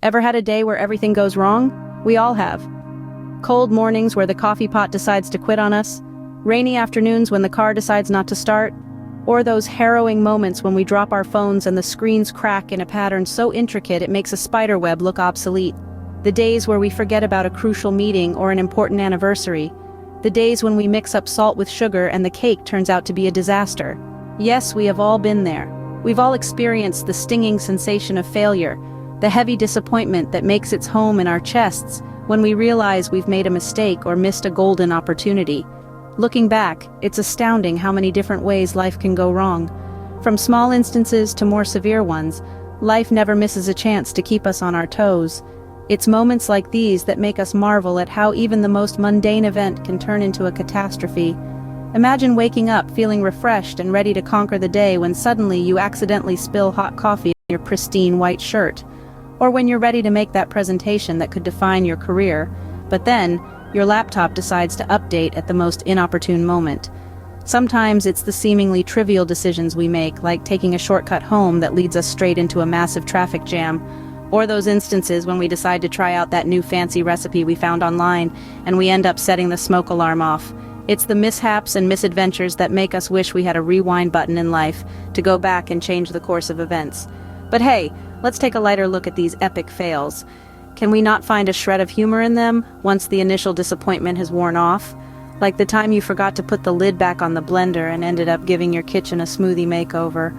Ever had a day where everything goes wrong? We all have. Cold mornings where the coffee pot decides to quit on us, rainy afternoons when the car decides not to start, or those harrowing moments when we drop our phones and the screens crack in a pattern so intricate it makes a spider web look obsolete. The days where we forget about a crucial meeting or an important anniversary. The days when we mix up salt with sugar and the cake turns out to be a disaster. Yes, we have all been there. We've all experienced the stinging sensation of failure, the heavy disappointment that makes its home in our chests when we realize we've made a mistake or missed a golden opportunity. Looking back, it's astounding how many different ways life can go wrong. From small instances to more severe ones, life never misses a chance to keep us on our toes. It's moments like these that make us marvel at how even the most mundane event can turn into a catastrophe. Imagine waking up feeling refreshed and ready to conquer the day when suddenly you accidentally spill hot coffee on your pristine white shirt. Or when you're ready to make that presentation that could define your career, but then, your laptop decides to update at the most inopportune moment. Sometimes it's the seemingly trivial decisions we make, like taking a shortcut home that leads us straight into a massive traffic jam, or those instances when we decide to try out that new fancy recipe we found online, and we end up setting the smoke alarm off. It's the mishaps and misadventures that make us wish we had a rewind button in life to go back and change the course of events. But hey, let's take a lighter look at these epic fails. Can we not find a shred of humor in them once the initial disappointment has worn off? Like the time you forgot to put the lid back on the blender and ended up giving your kitchen a smoothie makeover.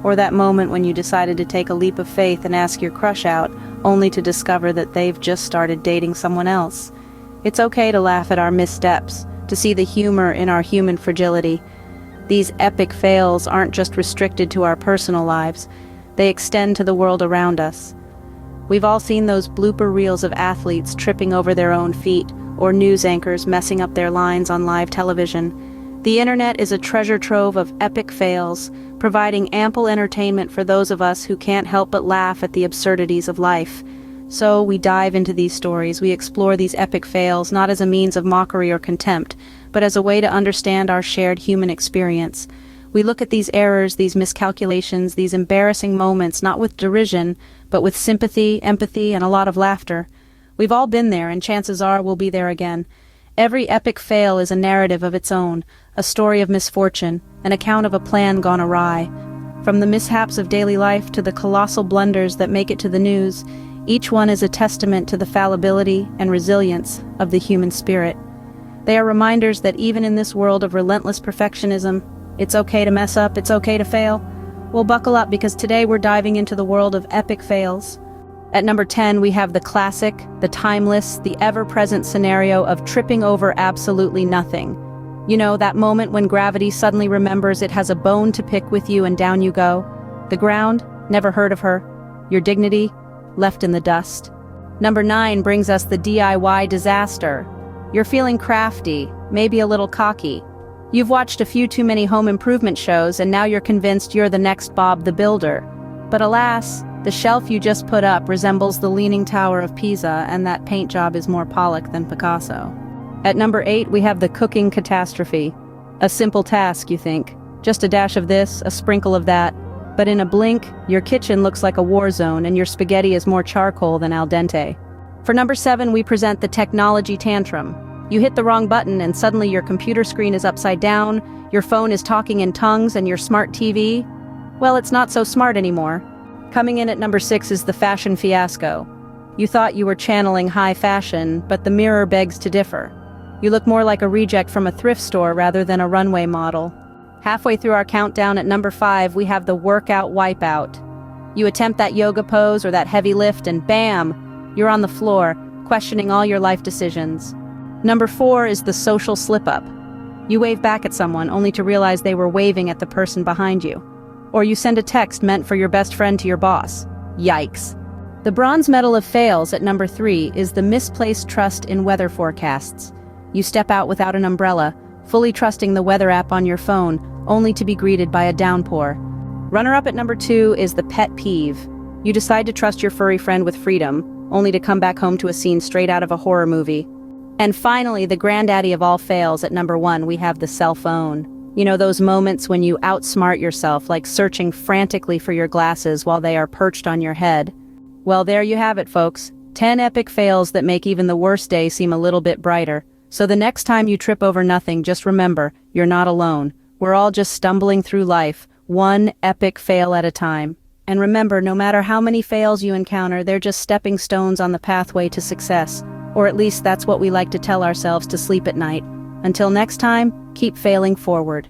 Or that moment when you decided to take a leap of faith and ask your crush out, only to discover that they've just started dating someone else. It's okay to laugh at our missteps, to see the humor in our human fragility. These epic fails aren't just restricted to our personal lives. They extend to the world around us. We've all seen those blooper reels of athletes tripping over their own feet, or news anchors messing up their lines on live television. The internet is a treasure trove of epic fails, providing ample entertainment for those of us who can't help but laugh at the absurdities of life. So we dive into these stories, we explore these epic fails not as a means of mockery or contempt, but as a way to understand our shared human experience. We look at these errors, these miscalculations, these embarrassing moments not with derision, but with sympathy, empathy, and a lot of laughter. We've all been there, and chances are we'll be there again. Every epic fail is a narrative of its own, a story of misfortune, an account of a plan gone awry. From the mishaps of daily life to the colossal blunders that make it to the news, each one is a testament to the fallibility and resilience of the human spirit. They are reminders that even in this world of relentless perfectionism, it's okay to mess up, it's okay to fail. Well, buckle up because today we're diving into the world of epic fails. At number 10, we have the classic, the timeless, the ever-present scenario of tripping over absolutely nothing. You know, that moment when gravity suddenly remembers it has a bone to pick with you and down you go. The ground, never heard of her. Your dignity, left in the dust. Number 9 brings us the DIY disaster. You're feeling crafty, maybe a little cocky. You've watched a few too many home improvement shows and now you're convinced you're the next Bob the Builder. But alas, the shelf you just put up resembles the Leaning Tower of Pisa, and that paint job is more Pollock than Picasso. At number 8, we have the cooking catastrophe. A simple task, you think. Just a dash of this, a sprinkle of that. But in a blink, your kitchen looks like a war zone and your spaghetti is more charcoal than al dente. For number 7, we present the technology tantrum. You hit the wrong button and suddenly your computer screen is upside down, your phone is talking in tongues, and your smart TV, well, it's not so smart anymore. Coming in at number 6 is the fashion fiasco. You thought you were channeling high fashion, but the mirror begs to differ. You look more like a reject from a thrift store rather than a runway model. Halfway through our countdown at number 5, we have the workout wipeout. You attempt that yoga pose or that heavy lift and bam, you're on the floor, questioning all your life decisions. Number 4 is the social slip-up. You wave back at someone only to realize they were waving at the person behind you. Or you send a text meant for your best friend to your boss. Yikes. The bronze medal of fails at number 3 is the misplaced trust in weather forecasts. You step out without an umbrella, fully trusting the weather app on your phone, only to be greeted by a downpour. Runner-up at number 2 is the pet peeve. You decide to trust your furry friend with freedom, only to come back home to a scene straight out of a horror movie. And finally, the granddaddy of all fails at number 1, we have the cell phone. You know, those moments when you outsmart yourself, like searching frantically for your glasses while they are perched on your head. Well, there you have it, folks. 10 epic fails that make even the worst day seem a little bit brighter. So the next time you trip over nothing, just remember, you're not alone. We're all just stumbling through life, one epic fail at a time. And remember, no matter how many fails you encounter, they're just stepping stones on the pathway to success. Or at least that's what we like to tell ourselves to sleep at night. Until next time, keep failing forward.